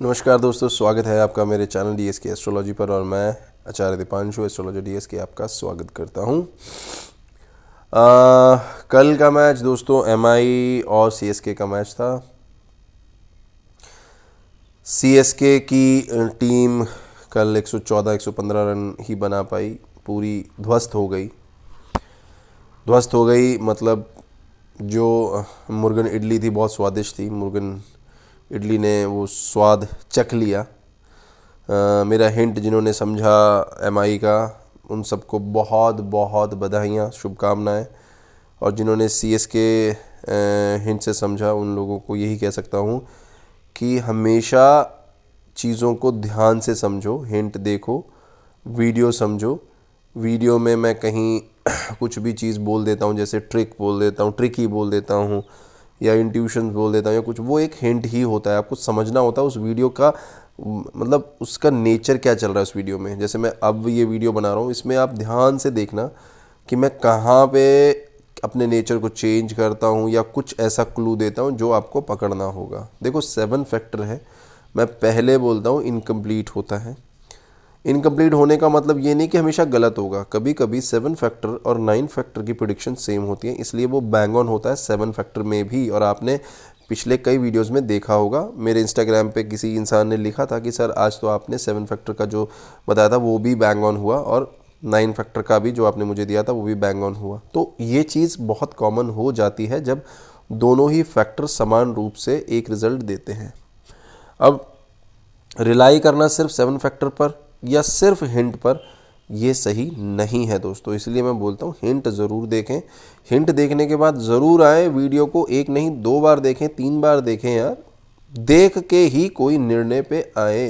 नमस्कार दोस्तों, स्वागत है आपका मेरे चैनल डीएस के एस्ट्रोलॉजी पर और मैं आचार्य दीपांशु एस्ट्रोलॉजी डीएस के आपका स्वागत करता हूं। कल का मैच दोस्तों एमआई और सीएसके का मैच था। सीएसके की टीम कल 114-115 रन ही बना पाई, पूरी ध्वस्त हो गई। मतलब जो मुर्गन इडली थी बहुत स्वादिष्ट थी, मुर्गन इडली ने वो स्वाद चख लिया। मेरा हिंट जिन्होंने समझा एमआई का, उन सबको बहुत बहुत बधाइयाँ, शुभकामनाएं। और जिन्होंने सीएसके हिंट से समझा, उन लोगों को यही कह सकता हूँ कि हमेशा चीज़ों को ध्यान से समझो, हिंट देखो, वीडियो समझो। वीडियो में मैं कहीं कुछ भी चीज़ बोल देता हूँ, जैसे ट्रिक बोल देता हूँ, ट्रिक ही बोल देता हूँ, या इंट्यूशन बोल देता हूँ या कुछ, वो एक हिंट ही होता है। आपको समझना होता है उस वीडियो का, मतलब उसका नेचर क्या चल रहा है उस वीडियो में। जैसे मैं अब ये वीडियो बना रहा हूँ, इसमें आप ध्यान से देखना कि मैं कहाँ पे अपने नेचर को चेंज करता हूँ या कुछ ऐसा क्लू देता हूँ जो आपको पकड़ना होगा। देखो 7 फैक्टर है, मैं पहले बोलता हूँ इनकम्प्लीट होता है। इनकम्प्लीट होने का मतलब ये नहीं कि हमेशा गलत होगा, कभी कभी 7 फैक्टर और 9 फैक्टर की प्रेडिक्शन सेम होती है, इसलिए वो बैंग ऑन होता है 7 फैक्टर में भी। और आपने पिछले कई वीडियोस में देखा होगा, मेरे इंस्टाग्राम पे किसी इंसान ने लिखा था कि सर आज तो आपने 7 फैक्टर का जो बताया था वो भी बैंग ऑन हुआ, और 9 फैक्टर का भी जो आपने मुझे दिया था वो भी बैंग ऑन हुआ। तो ये चीज़ बहुत कॉमन हो जाती है जब दोनों ही फैक्टर समान रूप से एक रिजल्ट देते हैं। अब रिलाई करना सिर्फ 7 फैक्टर पर या सिर्फ हिंट पर, ये सही नहीं है दोस्तों। इसलिए मैं बोलता हूँ हिंट ज़रूर देखें। हिंट देखने के बाद ज़रूर आए, वीडियो को 1 नहीं 2 बार देखें, 3 बार देखें यार, देख के ही कोई निर्णय पे आए।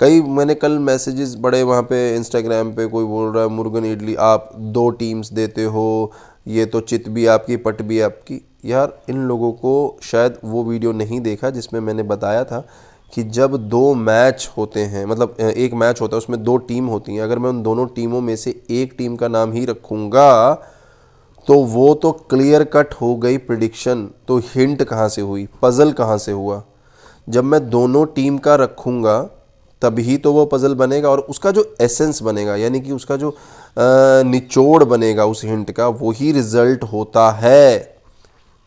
कई मैंने कल मैसेजेस बड़े वहाँ पे इंस्टाग्राम पे, कोई बोल रहा है मुर्गन इडली आप 2 टीम्स देते हो, ये तो चित भी आपकी पट भी आपकी। यार इन लोगों को शायद वो वीडियो नहीं देखा जिसमें मैंने बताया था कि जब 2 मैच होते हैं, मतलब एक मैच होता है उसमें 2 टीम होती हैं, अगर मैं उन दोनों टीमों में से एक टीम का नाम ही रखूँगा तो वो तो क्लियर कट हो गई प्रिडिक्शन। तो हिंट कहाँ से हुई, पज़ल कहाँ से हुआ? जब मैं दोनों टीम का रखूँगा तभी तो वो पज़ल बनेगा, और उसका जो एसेंस बनेगा, यानी कि उसका जो निचोड़ बनेगा उस हिंट का, वही रिजल्ट होता है।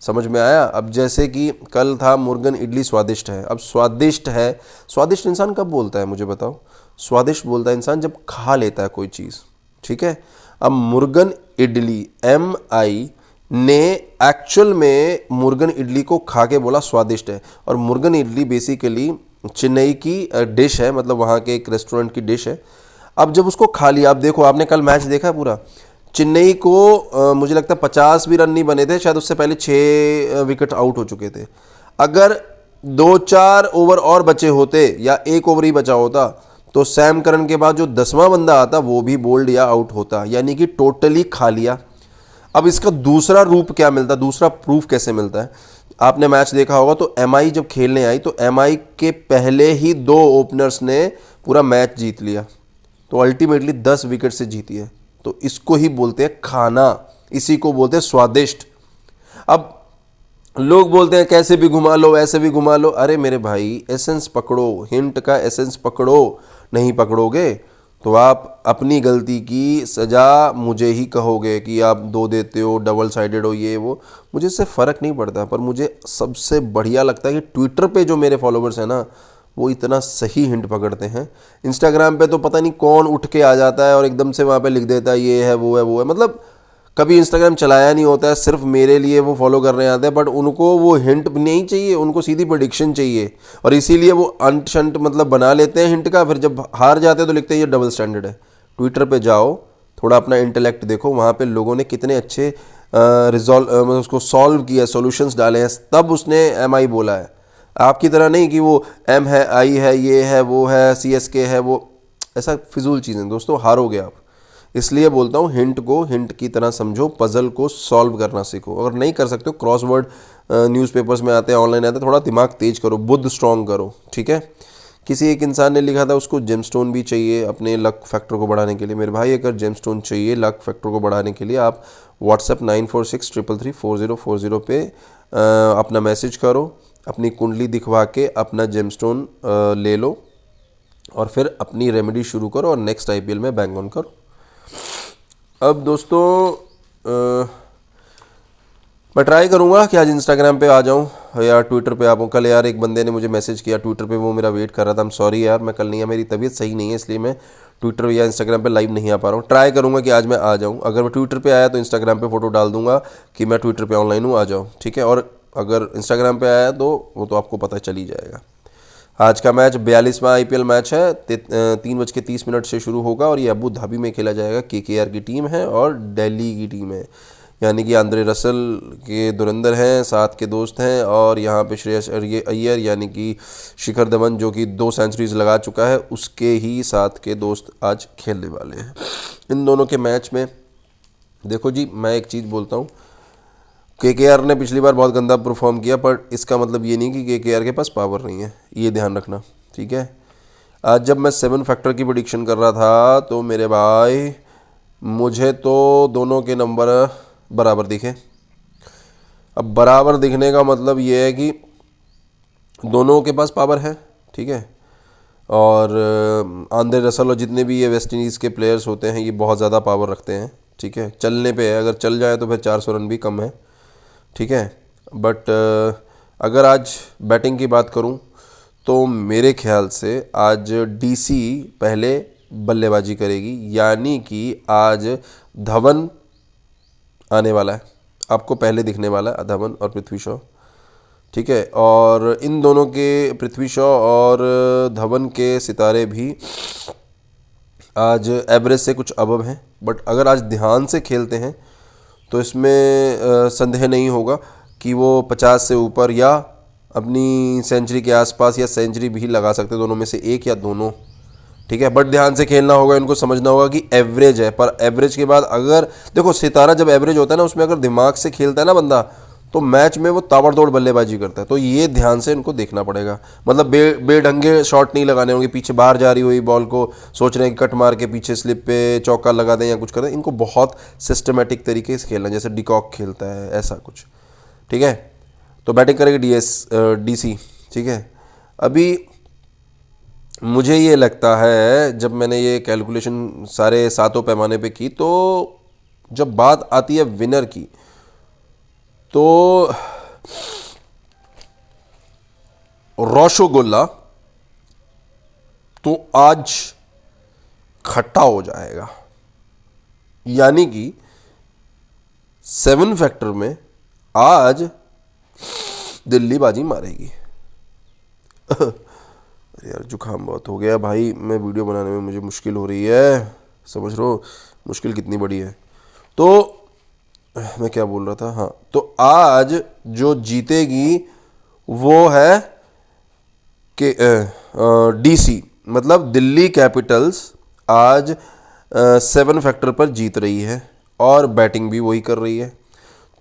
समझ में आया? अब जैसे कि कल था मुर्गन इडली स्वादिष्ट है। अब स्वादिष्ट है, स्वादिष्ट इंसान कब बोलता है मुझे बताओ? स्वादिष्ट बोलता है इंसान जब खा लेता है कोई चीज़, ठीक है। अब मुर्गन इडली MI ने एक्चुअल में मुर्गन इडली को खा के बोला स्वादिष्ट है। और मुर्गन इडली बेसिकली चेन्नई की डिश है, मतलब वहाँ के एक रेस्टोरेंट की डिश है। अब जब उसको खा लिया, अब देखो आपने कल मैच देखा है पूरा, चेन्नई को मुझे लगता है 50 भी रन नहीं बने थे शायद, उससे पहले 6 विकेट आउट हो चुके थे। अगर 2-4 ओवर और बचे होते या 1 ओवर ही बचा होता तो सैम करन के बाद जो 10वां बंदा आता वो भी बोल्ड या आउट होता, यानी कि टोटली खा लिया। अब इसका दूसरा रूप क्या मिलता, दूसरा प्रूफ कैसे मिलता है? आपने मैच देखा होगा तो MI जब खेलने आई तो MI के पहले ही 2 ओपनर्स ने पूरा मैच जीत लिया, तो अल्टीमेटली 10 विकेट से जीती है। तो इसको ही बोलते हैं खाना, इसी को बोलते हैं स्वादिष्ट। अब लोग बोलते हैं कैसे भी घुमा लो, ऐसे भी घुमा लो। अरे मेरे भाई, एसेंस पकड़ो, हिंट का एसेंस पकड़ो। नहीं पकड़ोगे तो आप अपनी गलती की सज़ा मुझे ही कहोगे कि आप 2 देते हो, डबल साइडेड हो, ये वो। मुझे इससे फ़र्क नहीं पड़ता, पर मुझे सबसे बढ़िया लगता है कि ट्विटर पे जो मेरे फॉलोवर्स हैं ना, वो इतना सही हिंट पकड़ते हैं। इंस्टाग्राम पे तो पता नहीं कौन उठ के आ जाता है और एकदम से वहाँ पे लिख देता है ये है वो है वो है। मतलब कभी इंस्टाग्राम चलाया नहीं होता है, सिर्फ मेरे लिए वो फॉलो करने आते हैं, बट उनको वो हिंट नहीं चाहिए, उनको सीधी प्रेडिक्शन चाहिए। और इसीलिए वो अंट शंट मतलब बना लेते हैं हिंट का, फिर जब हार जाते हैं तो लिखते हैं ये डबल स्टैंडर्ड है। ट्विटर पे जाओ, थोड़ा अपना इंटेलेक्ट देखो, वहाँ पे लोगों ने कितने अच्छे मतलब उसको सॉल्व किया, सॉल्यूशंस डाले हैं, तब उसने MI बोला है। आपकी तरह नहीं कि वो M है, I है, ये है, वो है, CSK है, वो ऐसा फिजूल चीज़ें। दोस्तों हारोगे आप। इसलिए बोलता हूँ हिंट को हिंट की तरह समझो, पज़ल को सॉल्व करना सीखो। अगर नहीं कर सकते हो, क्रॉसवर्ड न्यूज़पेपर्स में आते हैं, ऑनलाइन आते हैं, थोड़ा दिमाग तेज करो, बुद्ध स्ट्रॉन्ग करो, ठीक है। किसी एक इंसान ने लिखा था उसको जेमस्टोन भी चाहिए अपने लक फैक्टर को बढ़ाने के लिए। मेरे भाई अगर जेमस्टोन चाहिए लक फैक्टर को बढ़ाने के लिए, आप व्हाट्सएप 9463334040 पे अपना मैसेज करो, अपनी कुंडली दिखवा के अपना जेमस्टोन ले लो और फिर अपनी रेमेडी शुरू करो और नेक्स्ट आईपीएल में बैंग ऑन करो। अब दोस्तों मैं ट्राई करूँगा कि आज इंस्टाग्राम पे आ जाऊँ या ट्विटर पे आ पाऊँ। कल यार एक बंदे ने मुझे मैसेज किया ट्विटर पे, वो मेरा वेट कर रहा था। I'm सॉरी यार, मैं कल नहीं आया, मेरी तबीयत सही नहीं है, इसलिए मैं ट्विटर या इंस्टाग्राम पे लाइव नहीं आ पा रहा हूँ। ट्राई करूँगा कि आज मैं आ जाऊँ। अगर मैं ट्विटर पे आया तो इंस्टाग्राम पे फ़ोटो डाल दूँगा कि मैं ट्विटर पे ऑनलाइन हूँ, आ जाओ, ठीक है। और अगर इंस्टाग्राम पे आया तो वो तो आपको पता चल ही जाएगा। आज का मैच 42वां आईपीएल मैच है, 3:30 से शुरू होगा और ये अबू धाबी में खेला जाएगा। केकेआर की टीम है और दिल्ली की टीम है, यानी कि आंद्रे रसल के धुरंधर हैं, साथ के दोस्त हैं, और यहाँ पे श्रेयस अय्यर यानी कि शिखर धवन जो कि 2 सेंचुरीज लगा चुका है, उसके ही साथ के दोस्त आज खेलने वाले हैं। इन दोनों के मैच में देखो जी, मैं एक चीज़ बोलता हूँ, केकेआर ने पिछली बार बहुत गंदा परफॉर्म किया, पर इसका मतलब ये नहीं कि केकेआर के पास पावर नहीं है, ये ध्यान रखना, ठीक है। आज जब मैं 7 फैक्टर की प्रेडिक्शन कर रहा था तो मेरे भाई मुझे तो दोनों के नंबर बराबर दिखे। अब बराबर दिखने का मतलब ये है कि दोनों के पास पावर है, ठीक है। और आंद्रे रसल और जितने भी ये वेस्ट इंडीज़ के प्लेयर्स होते हैं ये बहुत ज़्यादा पावर रखते हैं, ठीक है। चलने पे है, अगर चल जाए तो फिर 400 रन भी कम है, ठीक है। बट अगर आज बैटिंग की बात करूं तो मेरे ख्याल से आज डीसी पहले बल्लेबाजी करेगी, यानी कि आज धवन आने वाला है, आपको पहले दिखने वाला है धवन और पृथ्वी शॉ, ठीक है। और इन दोनों के, पृथ्वी शॉ और धवन के सितारे भी आज एवरेज से कुछ अबव हैं, बट अगर आज ध्यान से खेलते हैं तो इसमें संदेह नहीं होगा कि वो 50 से ऊपर या अपनी सेंचुरी के आसपास या सेंचुरी भी लगा सकते, दोनों में से एक या दोनों, ठीक है। बट ध्यान से खेलना होगा, इनको समझना होगा कि एवरेज है, पर एवरेज के बाद अगर देखो सितारा जब एवरेज होता है ना, उसमें अगर दिमाग से खेलता है ना बंदा, तो मैच में वो ताबड़तोड़ बल्लेबाजी करता है। तो ये ध्यान से इनको देखना पड़ेगा, मतलब बेढंगे शॉट नहीं लगाने होंगे, पीछे बाहर जा रही हुई बॉल को सोच रहे हैं कि कट मार के पीछे स्लिप पे चौका लगा दें या कुछ कर दें। इनको बहुत सिस्टमेटिक तरीके से खेलना, जैसे डिकॉक खेलता है, ऐसा कुछ, ठीक है। तो बैटिंग करेगी डीसी, ठीक है। अभी मुझे ये लगता है, जब मैंने ये कैलकुलेशन सारे सातों पैमाने पे की, तो जब बात आती है विनर की, तो रोशोगोल्ला तो आज खट्टा हो जाएगा, यानी कि 7 फैक्टर में आज दिल्ली बाजी मारेगी। यार जुकाम बहुत हो गया भाई, मैं वीडियो बनाने में मुझे मुश्किल हो रही है, समझ रहे हो मुश्किल कितनी बड़ी है। तो मैं क्या बोल रहा था, हाँ, तो आज जो जीतेगी वो है कि डीसी, मतलब दिल्ली कैपिटल्स आज 7 फैक्टर पर जीत रही है और बैटिंग भी वही कर रही है।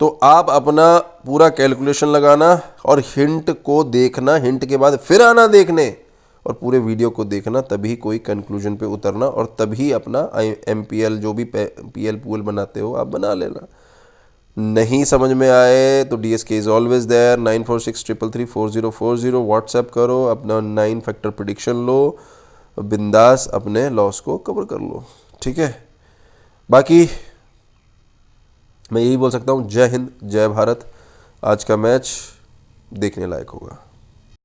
तो आप अपना पूरा कैलकुलेशन लगाना और हिंट को देखना, हिंट के बाद फिर आना देखने और पूरे वीडियो को देखना, तभी कोई कंक्लूजन पे उतरना और तभी अपना एमपीएल जो भी पीएल पूल बनाते हो आप बना लेना। नहीं समझ में आए तो DSK is always there, 9463334040 WhatsApp करो, अपना 9 फैक्टर प्रेडिक्शन लो, बिंदास अपने लॉस को कवर कर लो, ठीक है। बाकी मैं यही बोल सकता हूँ, जय हिंद जय भारत। आज का मैच देखने लायक होगा।